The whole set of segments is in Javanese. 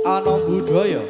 Ana budaya.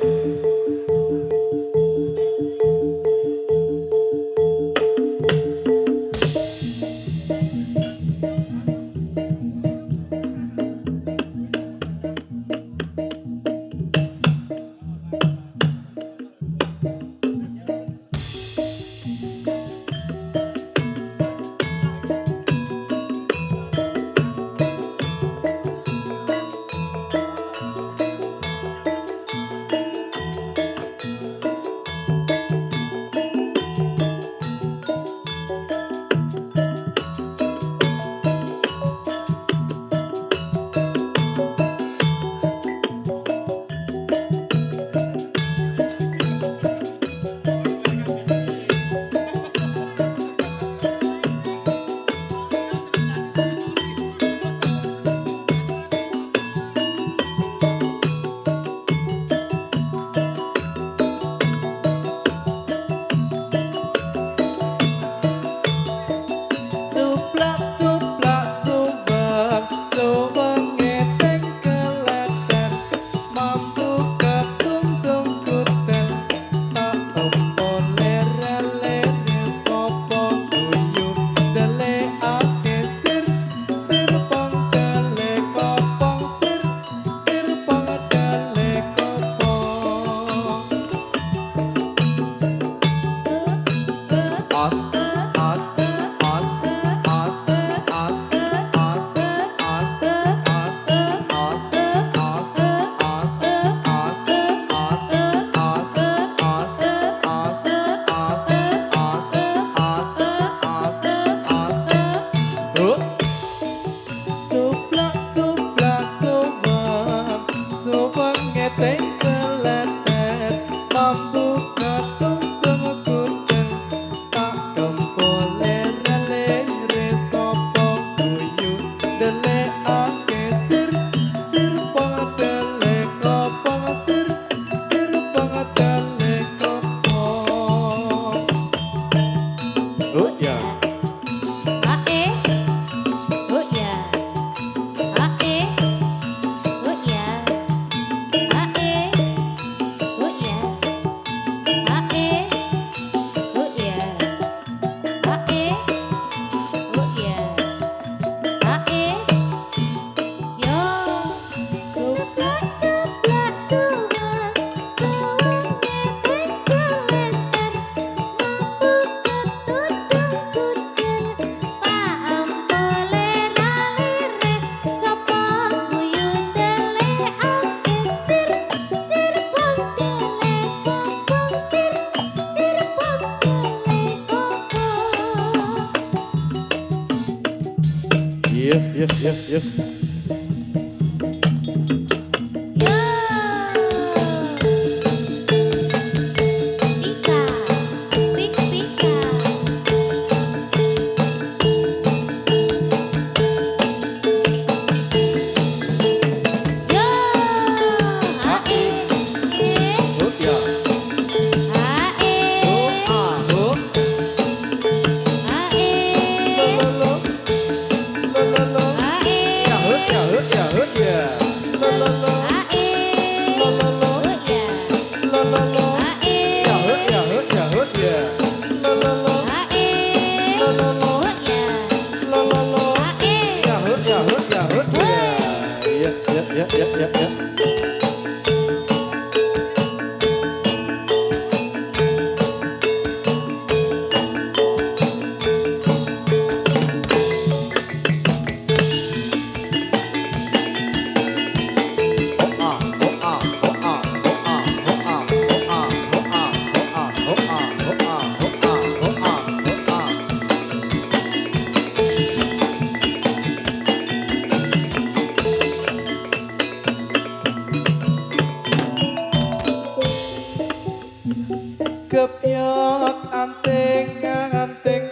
Gebyok anting-anting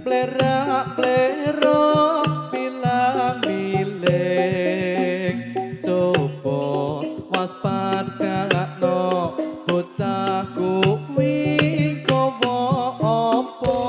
plerak-plero milang-miling coba waspadakno bocah kuwi kowo apa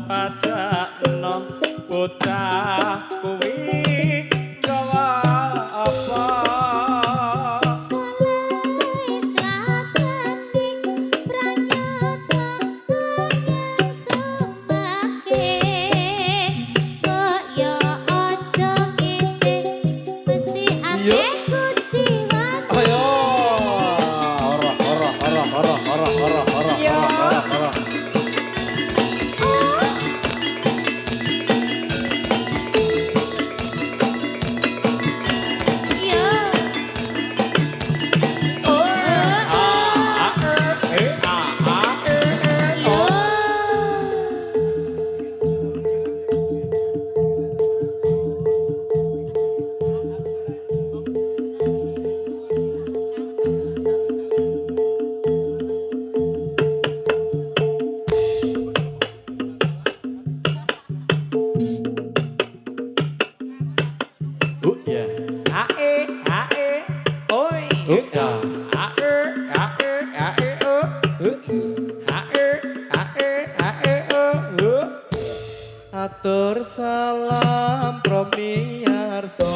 padakno bocah kuwi gawa apa Atur salam promiyarsa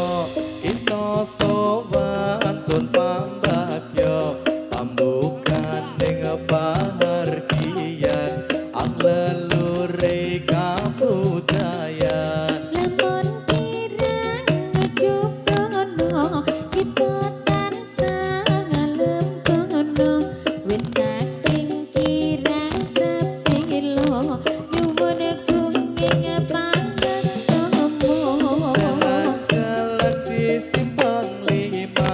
kita sowan sun pambagya pambukan ning pahargyan ang lelure kabudayan lamun kirang ujug kono kita tansah ngalem kono wit saking kirang trepsilo nyuwun kenging pangreksomo jalan-jalan di simpang lima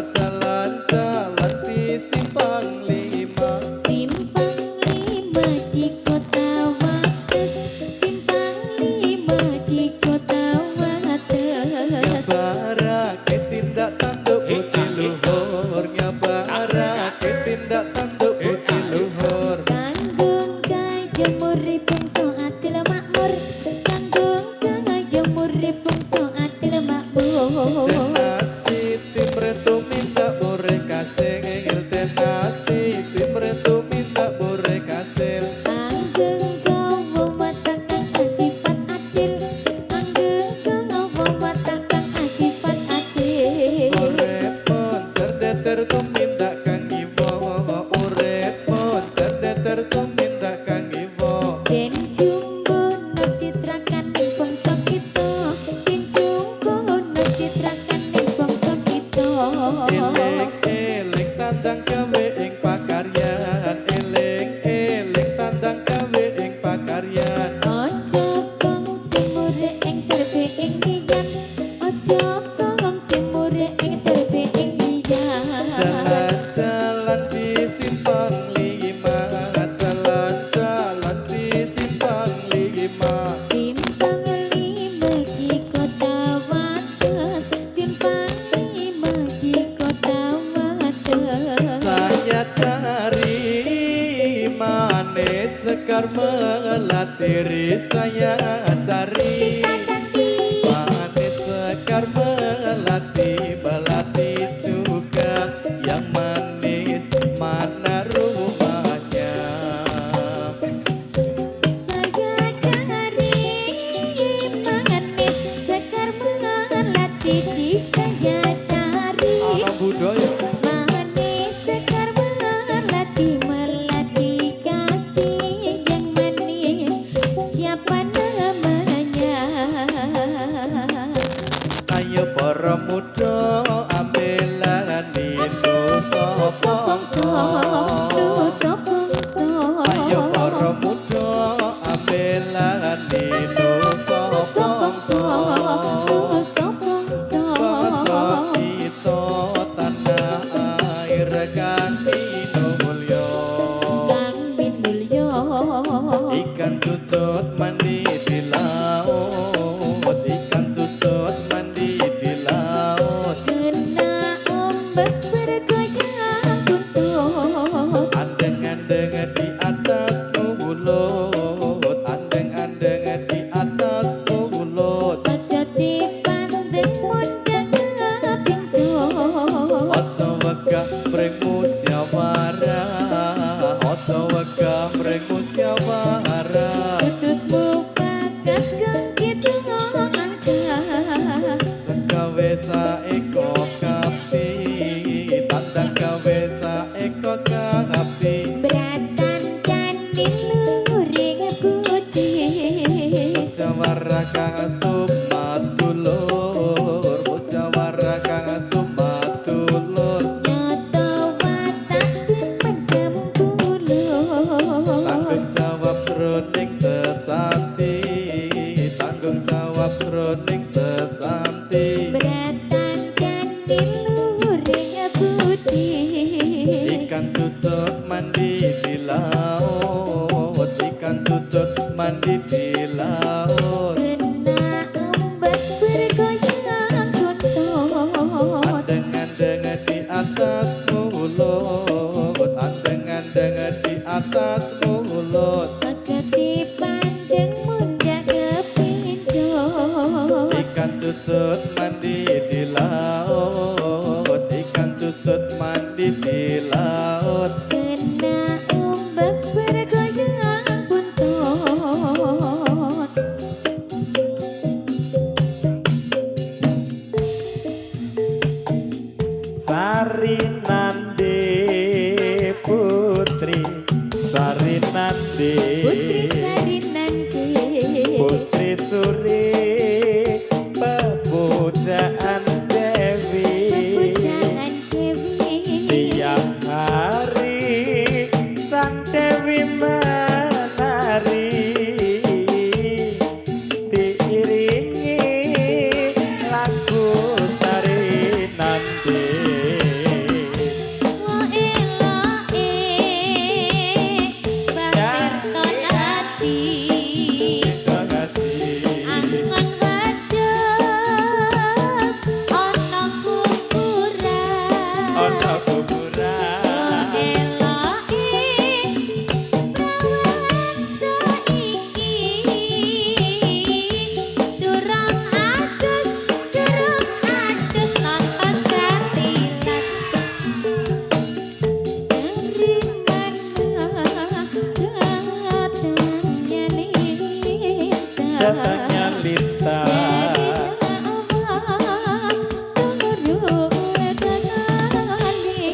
jalan-jalan di simpang lima simpang lima di kota Wates simpang lima di kota Wates Nyabarake tindak tanduk putih luhur Nyabarake tindak tanduk putih luhur Tanggung kaya muripung soatil makmur Tanggung kaya muripung soatil makmur Dinasti timretu minta bore kasil Dinasti timretu minta bore kasil Anggeng kau watakang asifat adil Anggeng kau watakang asifat adil Urip pun cerdeter tuminta kang iwo Urip pun cerdeter tuminta kang iwo Den jumbono citrakan ning bangsa kita Den jumbono citrakan ning bangsa kita Eling-eling tandang gawe ing pakaryan Eling-eling tandang gawe ing pakaryan Ojo kong simure ing terbe ing diyan Ojo kong simure ing terbe ing diyan Jalan-jalan di simpang lima Jalan-jalan di simpang lima Simpang lima di kota Wates Simpang lima di kota Wates Saya cari manis sekar melatiri Saya cari manis sekar melati juga yang manis mana rumahnya Saya cari manis sekar melati di saya cari orang budaya Manis sekar melati kasih yang manis siapa namanya ayo para muda ambilan itu sopongso ayo para muda ambilan itu sopongso bangsa kita tanah air kang minulya ikan cucut mandi di laut ikan cucut mandi di laut Kena ombak bergoyang buntut andeng-andeng di atas mulut andeng-andeng di atas mulut Aja dipandeng mondang pincut ojo wegah mring musyawarah ojo wegah mring musyawarah Putus musyawarah kang sumatulur musyawarah kang sumatulur Nyoto watak timbang sempulur tanggung jawab jroning sesanti tanggung jawab jroning sesanti Beratan kandil luhuring putih ikan cucut mandi di laut ikan cucut mandi di laut Kena ombak bergoyang gontot andeng-andeng di atas mulut andeng-andeng di atas mulut Aja dipandang munda kepincut ikan cucut mandi di laut ikan cucut mandi di laut Kena ombak bergoyang gontot Sarinande putri Sarinande Putri Sarinande Putri Suri Pepujaan Dewi Pepujaan Dewi Tiap hari Sang Dewi menari diiringi lagu Sarinande Wo eloke batir ton ati Angon wedhus ana kuburan Ono Wo kuburan eloke prawan saiki durung adus nonton jatilan dari mana datangnya Lita dari sawah turun kekali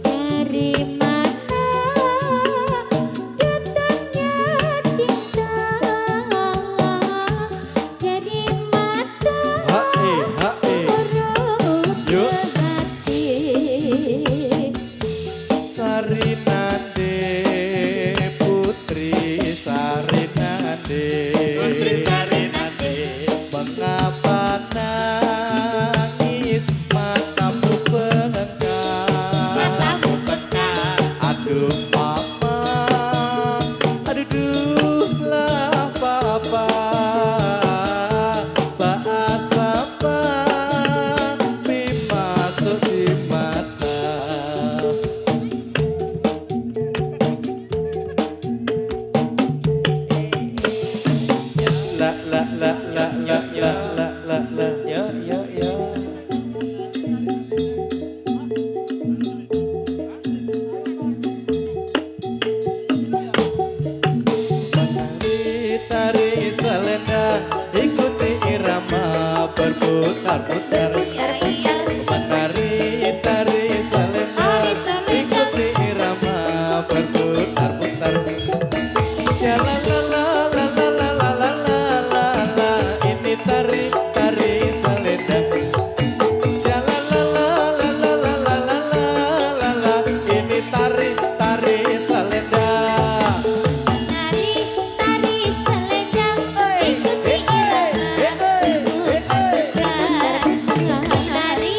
dari mana datangnya cinta dari mata hae hae Yuk. Sarinande putri Sarinande mengapa nangis matamu bengkak aduh mama aduh duh lah papa bahasa apa masuk di mata la la la la la la la la la yo yo yo tari tari selendang ikuti irama berputar-putar menari tari selendang ikuti irama berputar-putar Shalalalalalalalalalalala ini tari tari selendang Shalalalalalalalala ini tari tari selendang Nari tari selendang ikuti irama berputar-putar Nari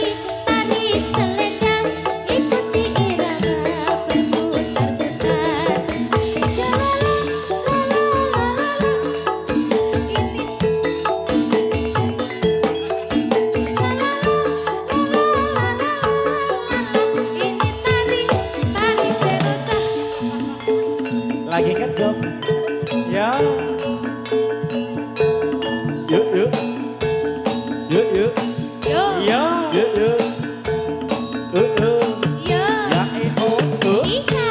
tari selendang ikuti irama berputar-putar Ini tari Verosa lagi ngejok ya yuk yuk yuk yuk Yo ya yuk yuk Yo ya Ika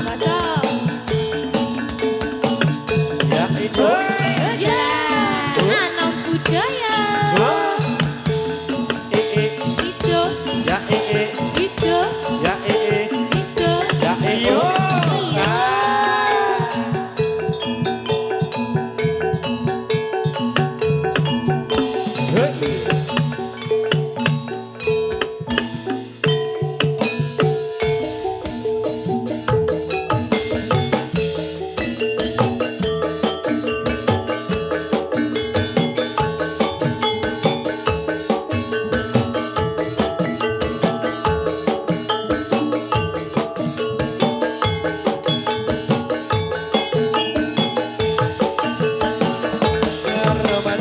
kosong. Ya itu. Ya, anak budaya. Ijo, Ya ijo, Ya ijo. Ya Ayo. Iya.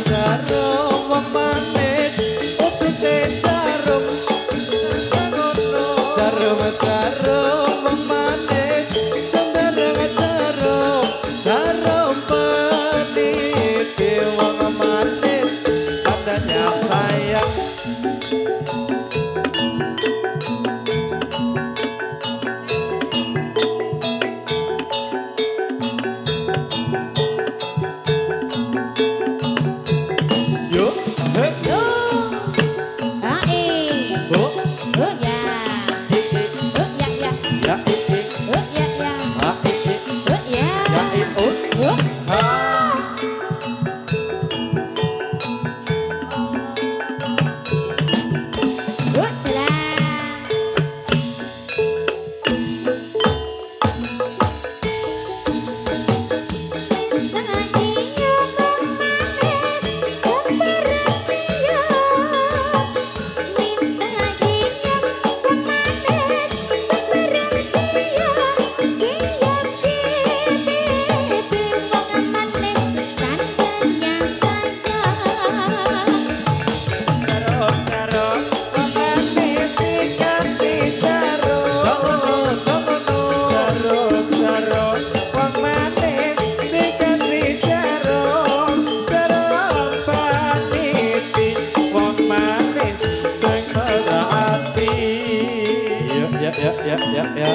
Jarum wong manis utute jarum jarum wong manis sembarang jarum peniti wong manis tandanya sayang yo hey Yo, ae. bo Ya. Ya, ya. ya Ya, ya. ha Ya. ya ut ha Jarum wong manis dikasih jarum. Jarum wong manis dikasih jarum. Jarum paniti wong manis sing merati. Ya.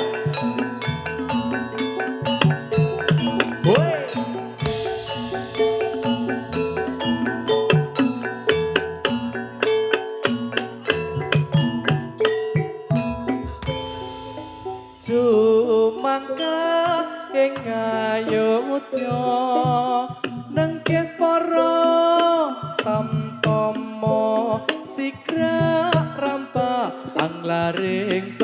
Woi. Sumangka ing ayutya nengkeh para tamtama sigra rampa anglaring